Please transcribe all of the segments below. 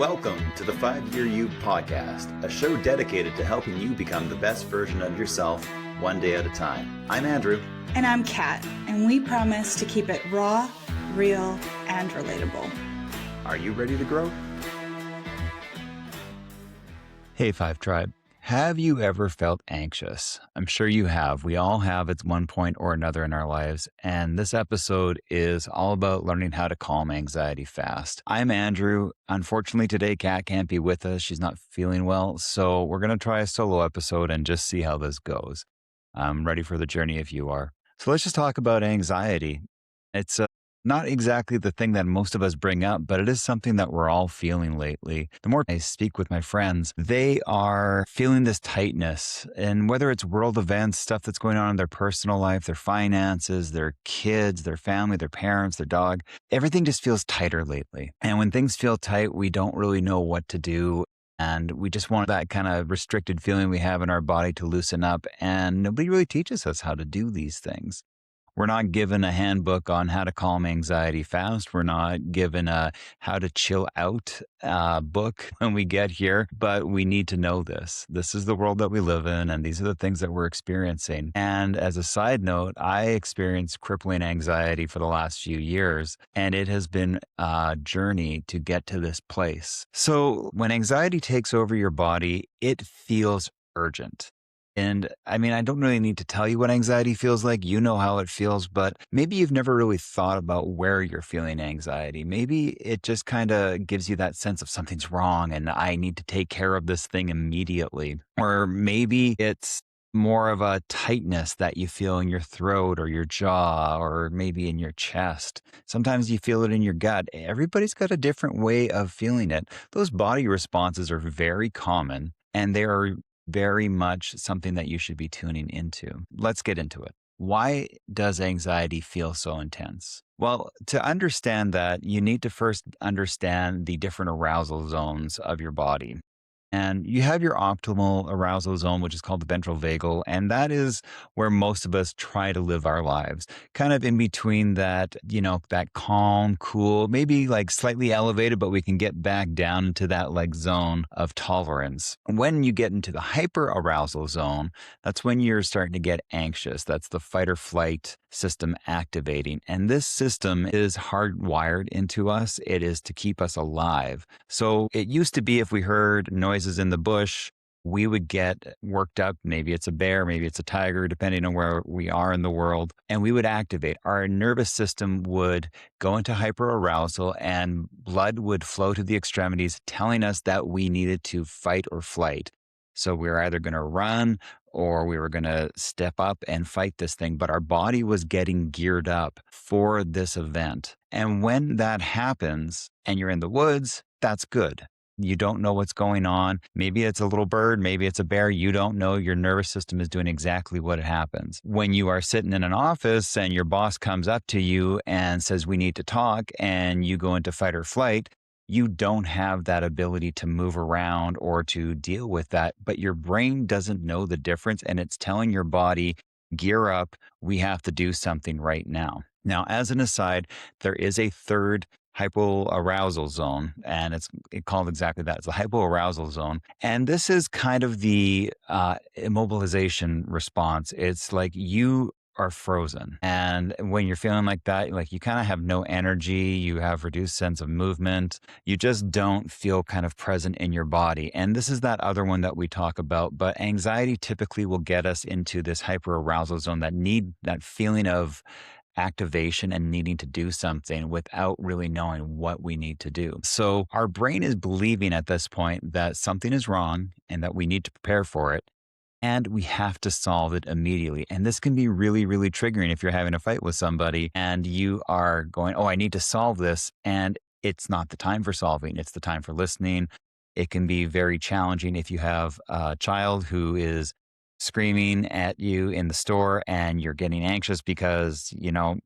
Welcome to the 5-Year You podcast, a show dedicated to helping you become the best version of yourself one day at a time. I'm Andrew. And I'm Kat, and we promise to keep it raw, real, and relatable. Are you ready to grow? Hey, 5 Tribe. Have you ever felt anxious? I'm sure you have. We all have at one point or another in our lives. And this episode is all about learning how to calm anxiety fast. I'm Andrew. Unfortunately, today, Kat can't be with us. She's not feeling well. So we're going to try a solo episode and just see how this goes. I'm ready for the journey if you are. So let's just talk about anxiety. It's not exactly the thing that most of us bring up, but it is something that we're all feeling lately. The more I speak with my friends, they are feeling this tightness. And whether it's world events, stuff that's going on in their personal life, their finances, their kids, their family, their parents, their dog, everything just feels tighter lately. And when things feel tight, we don't really know what to do. And we just want that kind of restricted feeling we have in our body to loosen up. And nobody really teaches us how to do these things. We're not given a handbook on how to calm anxiety fast. We're not given a how to chill out book when we get here, but we need to know this. This is the world that we live in, and these are the things that we're experiencing. And as a side note, I experienced crippling anxiety for the last few years, and it has been a journey to get to this place. So when anxiety takes over your body, it feels urgent. And I mean, I don't really need to tell you what anxiety feels like. You know how it feels, but maybe you've never really thought about where you're feeling anxiety. Maybe it just kind of gives you that sense of something's wrong and I need to take care of this thing immediately. Or maybe it's more of a tightness that you feel in your throat or your jaw or maybe in your chest. Sometimes you feel it in your gut. Everybody's got a different way of feeling it. Those body responses are very common and they are very much something that you should be tuning into. Let's get into it. Why does anxiety feel so intense? Well, to understand that, you need to first understand the different arousal zones of your body. And you have your optimal arousal zone, which is called the ventral vagal. And that is where most of us try to live our lives, kind of in between that, that calm, cool, maybe like slightly elevated, but we can get back down into that like zone of tolerance. When you get into the hyper arousal zone, that's when you're starting to get anxious. That's the fight or flight system activating. And this system is hardwired into us. It is to keep us alive. So it used to be if we heard noises in the bush, we would get worked up. Maybe it's a bear, maybe it's a tiger, depending on where we are in the world. And we would activate. Our nervous system would go into hyperarousal and blood would flow to the extremities, telling us that we needed to fight or flight. So we were either going to run or we were going to step up and fight this thing. But our body was getting geared up for this event. And when that happens and you're in the woods, that's good. You don't know what's going on. Maybe it's a little bird. Maybe it's a bear. You don't know. Your nervous system is doing exactly what it happens. When you are sitting in an office and your boss comes up to you and says, we need to talk, and you go into fight or flight, you don't have that ability to move around or to deal with that. But your brain doesn't know the difference, and it's telling your body, gear up. We have to do something right now. Now, as an aside, there is a third hypoarousal zone, and it's called exactly that. It's a hypoarousal zone. And this is kind of the immobilization response. It's like you are frozen. And when you're feeling like that, like you kind of have no energy, you have reduced sense of movement, you just don't feel kind of present in your body. And this is that other one that we talk about, but anxiety typically will get us into this hyperarousal zone, that feeling of activation and needing to do something without really knowing what we need to do. So our brain is believing at this point that something is wrong and that we need to prepare for it. And we have to solve it immediately. And this can be really, really triggering if you're having a fight with somebody and you are going, oh, I need to solve this. And it's not the time for solving. It's the time for listening. It can be very challenging if you have a child who is screaming at you in the store and you're getting anxious because,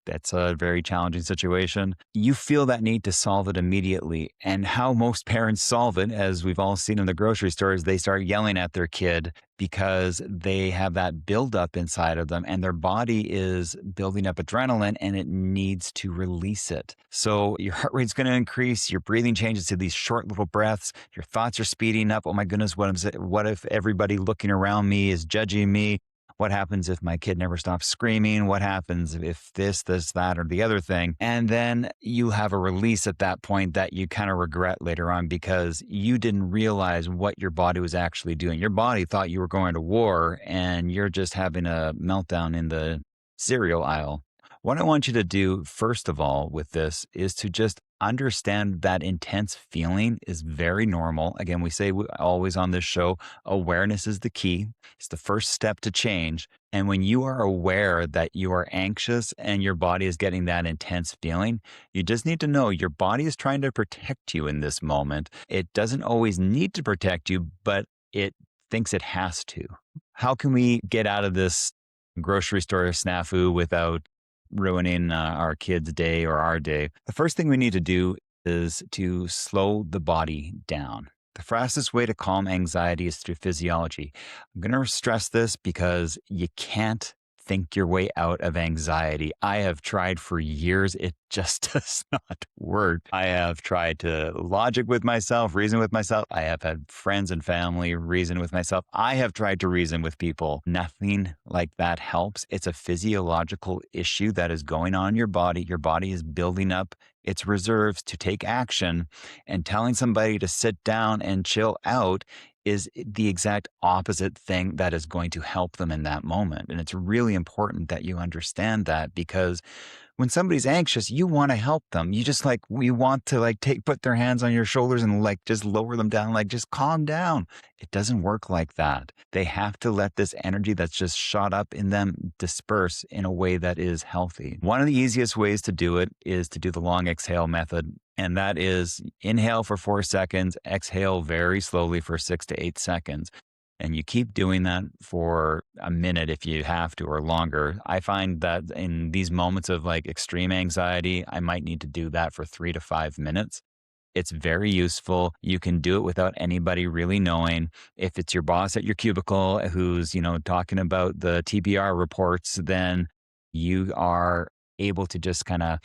that's a very challenging situation. You feel that need to solve it immediately. And how most parents solve it, as we've all seen in the grocery stores, they start yelling at their kid because they have that buildup inside of them and their body is building up adrenaline and it needs to release it. So your heart rate's going to increase, your breathing changes to these short little breaths, your thoughts are speeding up. Oh my goodness, what if everybody looking around me is judging me? What happens if my kid never stops screaming? What happens if this, that, or the other thing? And then you have a release at that point that you kind of regret later on because you didn't realize what your body was actually doing. Your body thought you were going to war and you're just having a meltdown in the cereal aisle. What I want you to do, first of all, with this is to just understand that intense feeling is very normal. Again, we say always on this show, awareness is the key. It's the first step to change. And when you are aware that you are anxious and your body is getting that intense feeling, you just need to know your body is trying to protect you in this moment. It doesn't always need to protect you, but it thinks it has to. How can we get out of this grocery store snafu without ruining our kids' day or our day? The first thing we need to do is to slow the body down. The fastest way to calm anxiety is through physiology. I'm going to stress this because you can't think your way out of anxiety. I have tried for years. It just does not work. I have tried to logic with myself, reason with myself. I have had friends and family reason with myself. I have tried to reason with people. Nothing like that helps. It's a physiological issue that is going on in your body. Your body is building up its reserves to take action, and telling somebody to sit down and chill out is the exact opposite thing that is going to help them in that moment. And it's really important that you understand that, because when somebody's anxious, you want to help them. You want to put their hands on your shoulders and just lower them down, just calm down. It doesn't work like that. They have to let this energy that's just shot up in them disperse in a way that is healthy. One of the easiest ways to do it is to do the long exhale method. And that is inhale for 4 seconds, exhale very slowly for 6 to 8 seconds. And you keep doing that for a minute if you have to, or longer. I find that in these moments of extreme anxiety, I might need to do that for 3 to 5 minutes. It's very useful. You can do it without anybody really knowing. If it's your boss at your cubicle who's, talking about the TBR reports, then you are able to just kind of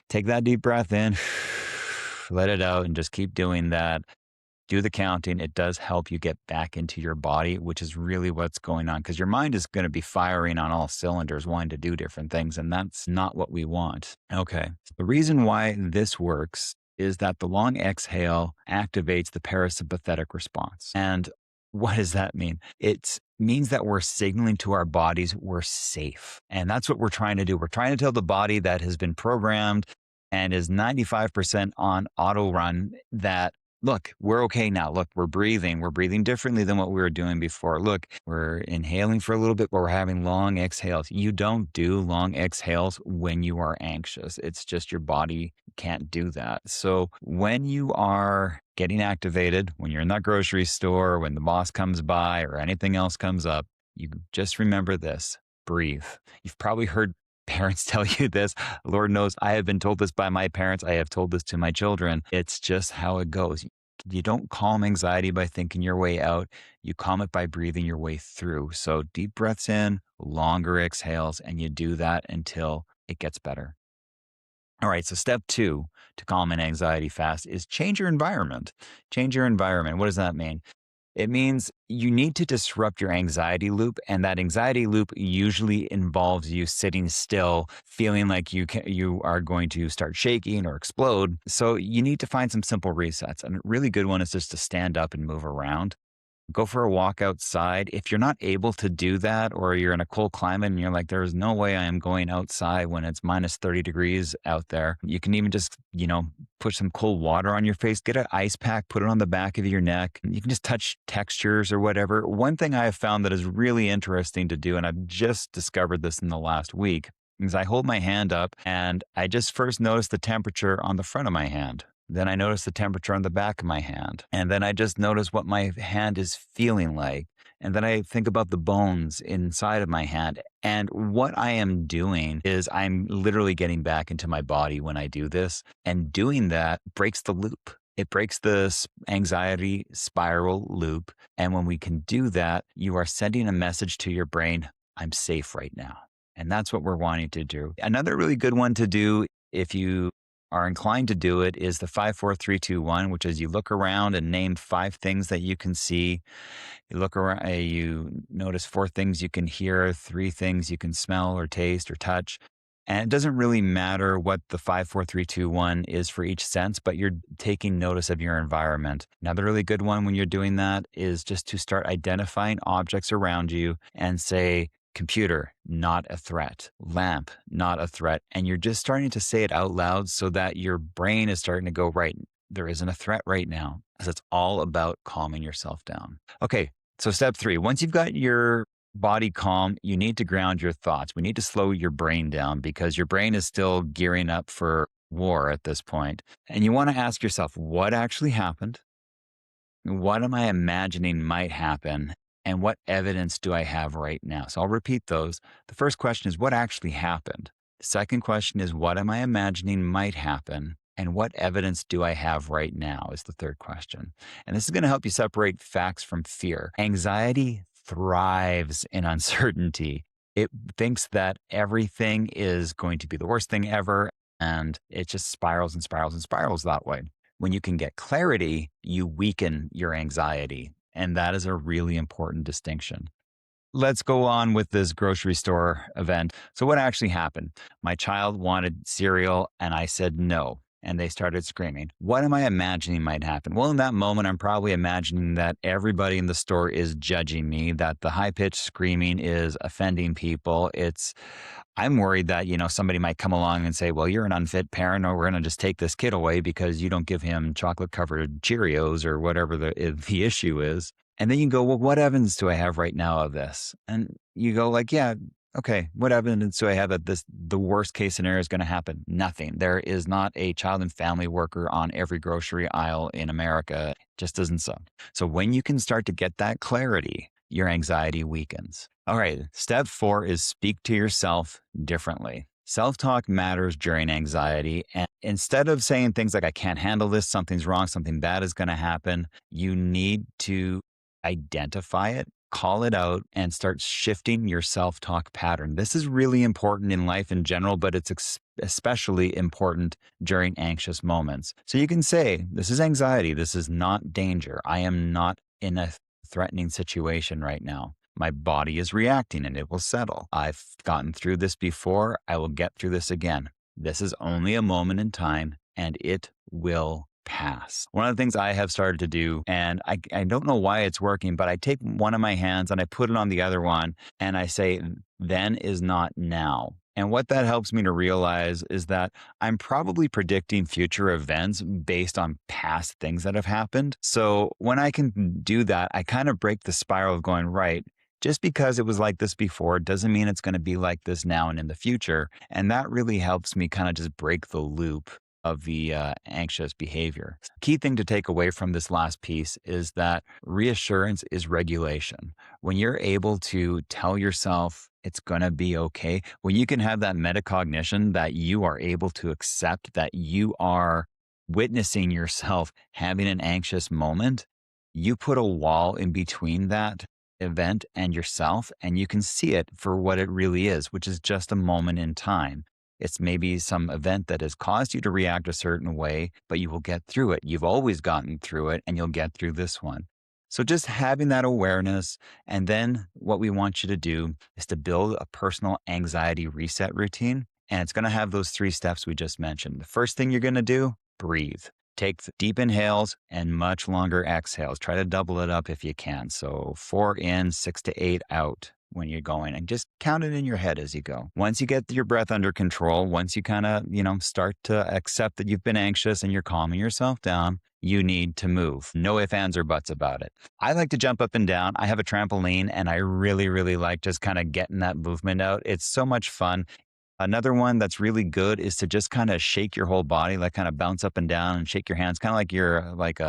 take that deep breath in, let it out, and just keep doing that. Do the counting. It does help you get back into your body, which is really what's going on, because your mind is going to be firing on all cylinders, wanting to do different things, and that's not what we want. Okay. The reason why this works is that the long exhale activates the parasympathetic response. And what does that mean? It means that we're signaling to our bodies we're safe. And that's what we're trying to do. We're trying to tell the body that has been programmed and is 95% on auto run that, look, we're okay now. Look, we're breathing. We're breathing differently than what we were doing before. Look, we're inhaling for a little bit, but we're having long exhales. You don't do long exhales when you are anxious. It's just your body can't do that. So when you are getting activated, when you're in that grocery store, when the boss comes by or anything else comes up, you just remember this: breathe. You've probably heard parents tell you this. Lord knows I have been told this by my parents. I have told this to my children. It's just how it goes. You don't calm anxiety by thinking your way out. You calm it by breathing your way through. So deep breaths in, longer exhales, and you do that until it gets better. All right, so step 2 to calm an anxiety fast is change your environment. Change your environment. What does that mean? It means you need to disrupt your anxiety loop, and that anxiety loop usually involves you sitting still, feeling like you are going to start shaking or explode. So you need to find some simple resets. And a really good one is just to stand up and move around. Go for a walk outside. If you're not able to do that, or you're in a cold climate and you're like, there's no way I am going outside when it's minus 30 degrees out there, you can even just, put some cold water on your face, get an ice pack, put it on the back of your neck. You can just touch textures or whatever. One thing I have found that is really interesting to do, and I've just discovered this in the last week, is I hold my hand up and I just first notice the temperature on the front of my hand. Then I notice the temperature on the back of my hand. And then I just notice what my hand is feeling like. And then I think about the bones inside of my hand. And what I am doing is I'm literally getting back into my body when I do this. And doing that breaks the loop. It breaks the anxiety spiral loop. And when we can do that, you are sending a message to your brain, I'm safe right now. And that's what we're wanting to do. Another really good one to do, if you are inclined to do it, is the 5, 4, 3, 2, 1, which is you look around and name 5 things that you can see. You look around, you notice 4 things you can hear, 3 things you can smell or taste or touch. And it doesn't really matter what the 5, 4, 3, 2, 1 is for each sense, but you're taking notice of your environment. Another really good one when you're doing that is just to start identifying objects around you and say, computer, not a threat. Lamp, not a threat. And you're just starting to say it out loud so that your brain is starting to go, right, there isn't a threat right now. Because it's all about calming yourself down. Okay, so step 3, once you've got your body calm, you need to ground your thoughts. We need to slow your brain down because your brain is still gearing up for war at this point. And you want to ask yourself, what actually happened? What am I imagining might happen? And what evidence do I have right now? So I'll repeat those. The first question is, what actually happened? The second question is, what am I imagining might happen? And what evidence do I have right now is the third question. And this is going to help you separate facts from fear. Anxiety thrives in uncertainty. It thinks that everything is going to be the worst thing ever. And it just spirals and spirals and spirals that way. When you can get clarity, you weaken your anxiety. And that is a really important distinction. Let's go on with this grocery store event. So what actually happened? My child wanted cereal and I said no. And they started screaming. What am I imagining might happen? Well, in that moment, I'm probably imagining that everybody in the store is judging me, that the high-pitched screaming is offending people. I'm worried that, somebody might come along and say, well, you're an unfit parent, or we're going to just take this kid away because you don't give him chocolate-covered Cheerios or whatever the issue is. And then you go, well, what evidence do I have right now of this? And you go like, yeah, okay, what evidence do I have that the worst case scenario is going to happen? Nothing. There is not a child and family worker on every grocery aisle in America. It just isn't so. So when you can start to get that clarity, your anxiety weakens. All right, step 4 is speak to yourself differently. Self-talk matters during anxiety. And instead of saying things like, I can't handle this, something's wrong, something bad is going to happen, you need to identify it, call it out, and start shifting your self-talk pattern. This is really important in life in general, but it's especially important during anxious moments. So you can say, this is anxiety. This is not danger. I am not in a threatening situation right now. My body is reacting and it will settle. I've gotten through this before. I will get through this again. This is only a moment in time and it will pass. One of the things I have started to do, and I don't know why it's working, but I take one of my hands and I put it on the other one and I say, then is not now. And what that helps me to realize is that I'm probably predicting future events based on past things that have happened. So when I can do that, I kind of break the spiral of going, right, just because it was like this before doesn't mean it's going to be like this now and in the future. And that really helps me kind of just break the loop of the anxious behavior. Key thing to take away from this last piece is that reassurance is regulation. When you're able to tell yourself it's going to be okay, when you can have that metacognition that you are able to accept that you are witnessing yourself having an anxious moment, you put a wall in between that event and yourself, and you can see it for what it really is, which is just a moment in time. It's maybe some event that has caused you to react a certain way, but you will get through it. You've always gotten through it and you'll get through this one. So just having that awareness. And then what we want you to do is to build a personal anxiety reset routine. And it's going to have those 3 steps we just mentioned. The first thing you're going to do, breathe. Take deep inhales and much longer exhales. Try to double it up if you can. So 4 in, 6 to 8 out when you're going, and just count it in your head as you go. Once you get your breath under control, once you kind of, start to accept that you've been anxious and you're calming yourself down, you need to move. No ifs, ands, or buts about it. I like to jump up and down. I have a trampoline and I really, really like just kind of getting that movement out. It's so much fun. Another one that's really good is to just kind of shake your whole body, like kind of bounce up and down and shake your hands, kind of like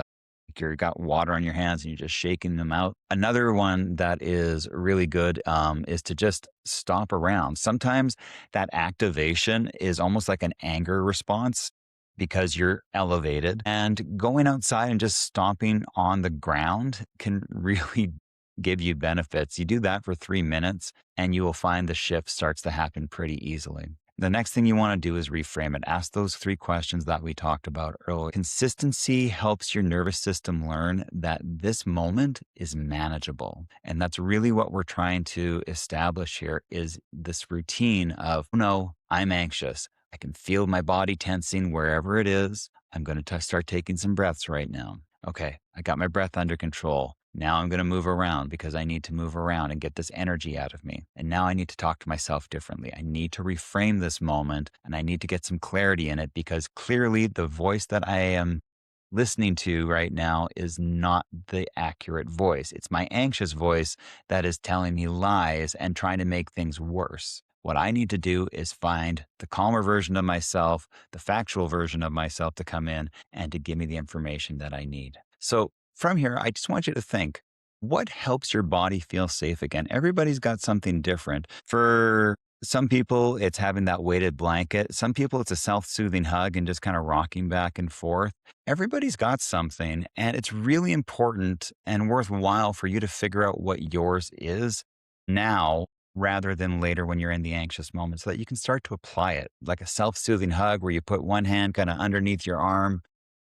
you've got water on your hands and you're just shaking them out. Another one that is really good is to just stomp around. Sometimes that activation is almost like an anger response. because you're elevated. And going outside and just stomping on the ground can really give you benefits. You do that for 3 minutes and you will find the shift starts to happen pretty easily. The next thing you want to do is reframe it. Ask those 3 questions that we talked about earlier. Consistency helps your nervous system learn that this moment is manageable. And that's really what we're trying to establish here is this routine of, no, I'm anxious. I can feel my body tensing wherever it is. I'm going to start taking some breaths right now. Okay, I got my breath under control. Now I'm going to move around because I need to move around and get this energy out of me. And now I need to talk to myself differently. I need to reframe this moment and I need to get some clarity in it because clearly the voice that I am listening to right now is not the accurate voice. It's my anxious voice that is telling me lies and trying to make things worse. What I need to do is find the calmer version of myself, the factual version of myself to come in and to give me the information that I need. So from here, I just want you to think, what helps your body feel safe again? Everybody's got something different. For some people, it's having that weighted blanket. Some people, it's a self-soothing hug and just kind of rocking back and forth. Everybody's got something, and it's really important and worthwhile for you to figure out what yours is now rather than later when you're in the anxious moment so that you can start to apply it. Like a self-soothing hug where you put one hand kind of underneath your arm,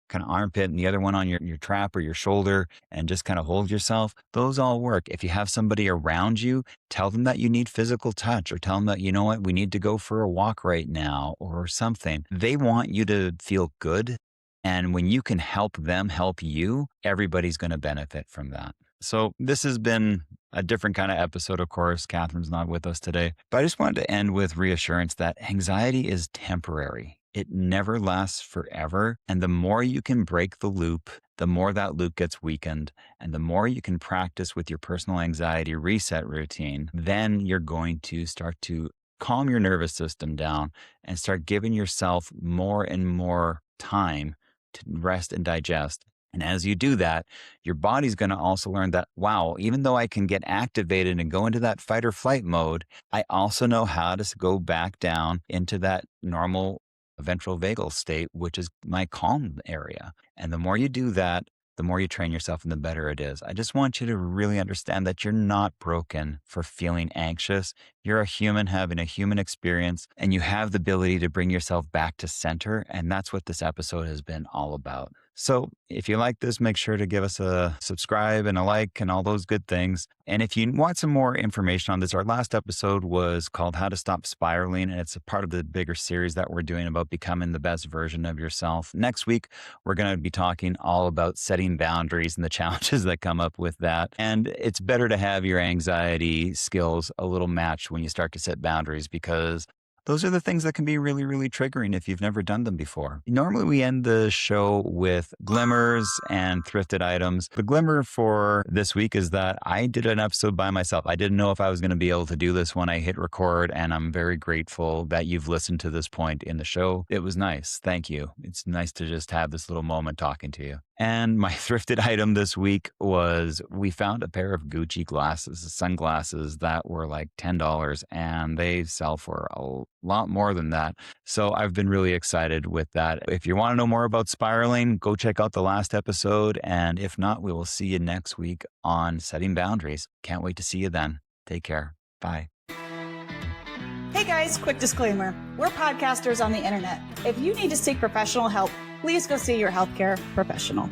kind of armpit, and the other one on your trap or your shoulder and just kind of hold yourself. Those all work. If you have somebody around you, tell them that you need physical touch or tell them that, you know what, we need to go for a walk right now or something. They want you to feel good. And when you can help them help you, everybody's going to benefit from that. So this has been a different kind of episode, of course. Catherine's not with us today, but I just wanted to end with reassurance that anxiety is temporary. It never lasts forever. And the more you can break the loop, the more that loop gets weakened. And the more you can practice with your personal anxiety reset routine, then you're going to start to calm your nervous system down and start giving yourself more and more time to rest and digest. And as you do that, your body's going to also learn that, wow, even though I can get activated and go into that fight or flight mode, I also know how to go back down into that normal ventral vagal state, which is my calm area. And the more you do that, the more you train yourself and the better it is. I just want you to really understand that you're not broken for feeling anxious. You're a human having a human experience, and you have the ability to bring yourself back to center. And that's what this episode has been all about. So if you like this, make sure to give us a subscribe and a like and all those good things. And if you want some more information on this, our last episode was called How to Stop Spiraling. And it's a part of the bigger series that we're doing about becoming the best version of yourself. Next week, we're going to be talking all about setting boundaries and the challenges that come up with that. And it's better to have your anxiety skills a little matched when you start to set boundaries, because those are the things that can be really, really triggering if you've never done them before. Normally, we end the show with glimmers and thrifted items. The glimmer for this week is that I did an episode by myself. I didn't know if I was going to be able to do this when I hit record, and I'm very grateful that you've listened to this point in the show. It was nice. Thank you. It's nice to just have this little moment talking to you. And my thrifted item this week was we found a pair of Gucci glasses, sunglasses that were like $10, and they sell for a lot more than that. So I've been really excited with that. If you want to know more about spiraling, go check out the last episode. And if not, we will see you next week on Setting Boundaries. Can't wait to see you then. Take care. Bye. Hey guys, quick disclaimer. We're podcasters on the internet. If you need to seek professional help, please go see your healthcare professional.